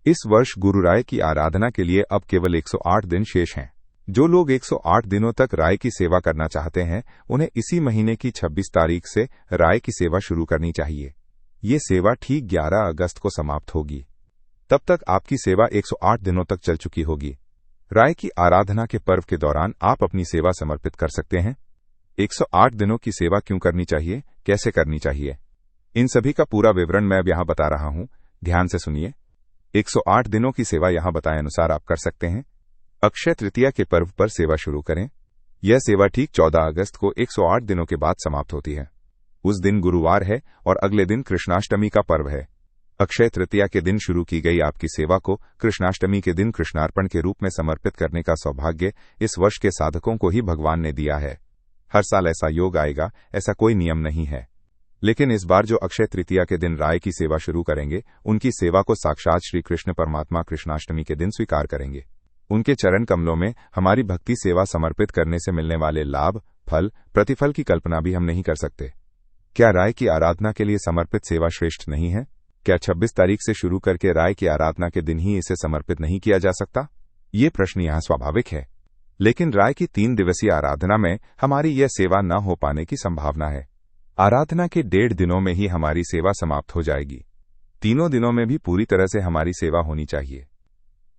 इस वर्ष गुरु राय की आराधना के लिए अब केवल 108 दिन शेष हैं। जो लोग 108 दिनों तक राय की सेवा करना चाहते हैं, उन्हें इसी महीने की 26 तारीख से राय की सेवा शुरू करनी चाहिए। ये सेवा ठीक 11 अगस्त को समाप्त होगी। तब तक आपकी सेवा 108 दिनों तक चल चुकी होगी। राय की आराधना के पर्व के दौरान आप अपनी सेवा समर्पित कर सकते हैं। 108 दिनों की सेवा क्यों करनी चाहिए, कैसे करनी चाहिए, इन सभी का पूरा विवरण मैं अब यहां बता रहा हूं, ध्यान से सुनिए। 108 दिनों की सेवा यहां बताए अनुसार आप कर सकते हैं। अक्षय तृतीया के पर्व पर सेवा शुरू करें। यह सेवा ठीक 14 अगस्त को 108 दिनों के बाद समाप्त होती है। उस दिन गुरुवार है और अगले दिन कृष्णाष्टमी का पर्व है। अक्षय तृतीया के दिन शुरू की गई आपकी सेवा को कृष्णाष्टमी के दिन कृष्णार्पण के रूप में समर्पित करने का सौभाग्य इस वर्ष के साधकों को ही भगवान ने दिया है। हर साल ऐसा योग आएगा, ऐसा कोई नियम नहीं है, लेकिन इस बार जो अक्षय तृतीया के दिन राय की सेवा शुरू करेंगे, उनकी सेवा को साक्षात श्री कृष्ण परमात्मा कृष्णाष्टमी के दिन स्वीकार करेंगे। उनके चरण कमलों में हमारी भक्ति सेवा समर्पित करने से मिलने वाले लाभ, फल, प्रतिफल की कल्पना भी हम नहीं कर सकते। क्या राय की आराधना के लिए समर्पित सेवा श्रेष्ठ नहीं है? क्या 26 तारीख से शुरू करके राय की आराधना के दिन ही इसे समर्पित नहीं किया जा सकता? ये प्रश्न यहाँ स्वाभाविक है, लेकिन राय की 3 दिवसीय आराधना में हमारी यह सेवा न हो पाने की संभावना है। आराधना के 1.5 दिनों में ही हमारी सेवा समाप्त हो जाएगी। तीनों दिनों में भी पूरी तरह से हमारी सेवा होनी चाहिए।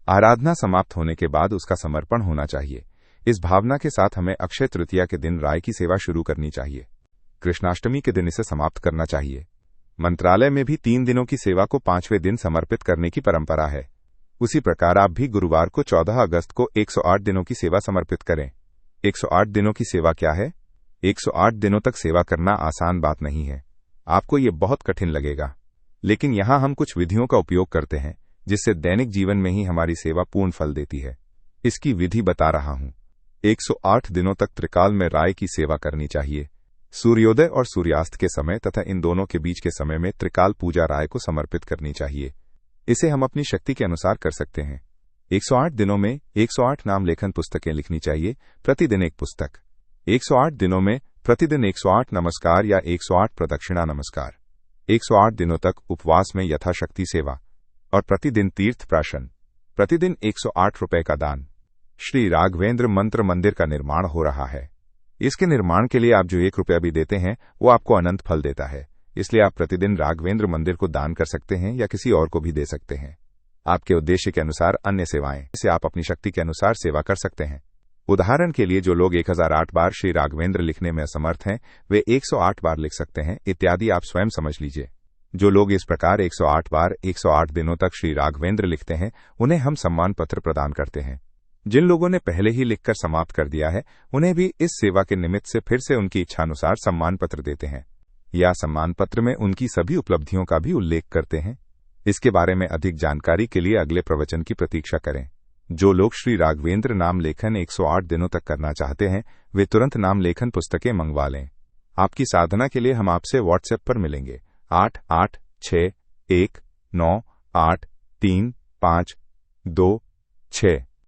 आराधना समाप्त होने के बाद उसका समर्पण होना चाहिए। इस भावना के साथ हमें अक्षय तृतीया के दिन राय की सेवा शुरू करनी चाहिए। कृष्णाष्टमी के दिन इसे समाप्त करना चाहिए। मंत्रालय में भी 3 दिनों की सेवा को 5वें दिन समर्पित करने की परंपरा है। उसी प्रकार आप भी गुरुवार को 14 अगस्त को 108 दिनों की सेवा समर्पित करें। 108 दिनों की सेवा क्या है? 108 दिनों तक सेवा करना आसान बात नहीं है। आपको ये बहुत कठिन लगेगा, लेकिन यहां हम कुछ विधियों का उपयोग करते हैं जिससे दैनिक जीवन में ही हमारी सेवा पूर्ण फल देती है। इसकी विधि बता रहा हूं। 108 दिनों तक त्रिकाल में राय की सेवा करनी चाहिए। सूर्योदय और सूर्यास्त के समय तथा इन दोनों के बीच के समय में त्रिकाल पूजा राय को समर्पित करनी चाहिए। इसे हम अपनी शक्ति के अनुसार कर सकते हैं। 108 दिनों में 108 नाम लेखन पुस्तकें लिखनी चाहिए, प्रतिदिन एक पुस्तक। 108 दिनों में प्रतिदिन 108 नमस्कार या 108 प्रदक्षिणा नमस्कार। 108 दिनों तक उपवास में यथाशक्ति सेवा और प्रतिदिन तीर्थ प्राशन। प्रतिदिन 108 रुपए का दान। श्री राघवेंद्र मंत्र मंदिर का निर्माण हो रहा है। इसके निर्माण के लिए आप जो 1 रुपया भी देते हैं वो आपको अनंत फल देता है। इसलिए आप प्रतिदिन राघवेंद्र मंदिर को दान कर सकते हैं या किसी और को भी दे सकते हैं। आपके उद्देश्य के अनुसार अन्य सेवाएं से आप अपनी शक्ति के अनुसार सेवा कर सकते हैं। उदाहरण के लिए जो लोग 1008 बार श्री राघवेंद्र लिखने में असमर्थ हैं, वे 108 बार लिख सकते हैं, इत्यादि आप स्वयं समझ लीजिए। जो लोग इस प्रकार 108 बार 108 दिनों तक श्री राघवेंद्र लिखते हैं, उन्हें हम सम्मान पत्र प्रदान करते हैं। जिन लोगों ने पहले ही लिखकर समाप्त कर दिया है, उन्हें भी इस सेवा के निमित्त से फिर से उनकी इच्छानुसार सम्मान पत्र देते हैं, या सम्मान पत्र में उनकी सभी उपलब्धियों का भी उल्लेख करते हैं। इसके बारे में अधिक जानकारी के लिए अगले प्रवचन की प्रतीक्षा करें। जो लोग श्री राघवेंद्र नाम लेखन 108 दिनों तक करना चाहते हैं, वे तुरंत नाम लेखन पुस्तकें मंगवा लें। आपकी साधना के लिए हम आपसे व्हाट्सएप पर मिलेंगे। 8861983526।